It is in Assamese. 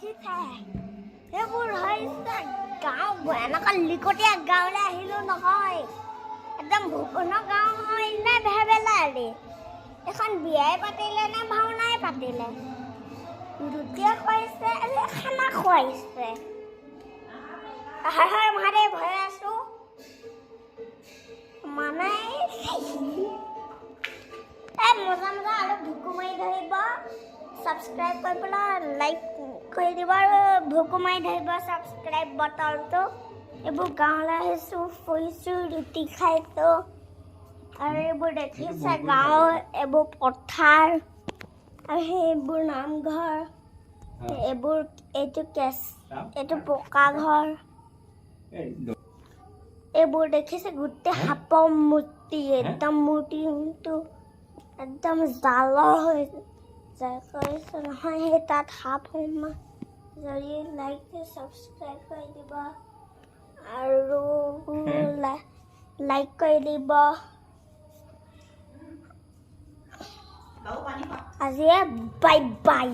দেখিছে সেইবোৰ হৈছে গাঁও এনেকুৱা লিকটীয়া গাঁৱলৈ আহিলোঁ নহয় একদম ভূপন গাঁও হয় নে ভেবেলাৰে এখন বিয়াই পাতিলে নে ভাওনাই পাতিলে ৰুটিয়ে খুৱাইছে খানা খুৱাইছে মাৰে ভয় আছোঁ মানে মজা মজা আৰু ভুকু মাৰি ধৰিব ছাবস্ক্ৰাইব কৰি পেলাই লাইক কৰি দিব আৰু ভুকু মাৰি ধৰিব ছাবস্ক্ৰাইব বটলটো এইবোৰ গাঁৱলৈ আহিছোঁ ফুৰিছোঁ ৰুটি খাইছোঁ আৰু এইবোৰ দেখিছে গাঁও এইবোৰ পথাৰ আৰু সেইবোৰ নামঘৰ এইবোৰ এইটো পকা ঘৰ এইবোৰ দেখিছে গোটেই সাপৰ মূৰ্তি একদম মূৰ্তিটো একদম জালৰ হৈ যায় কৈছে নহয় সেই তাত সাপ সোমা যদি লাইক ছাবস্ক্ৰাইব কৰি দিব আৰু লাইক কৰি দিব আজিয়ে বাই বাই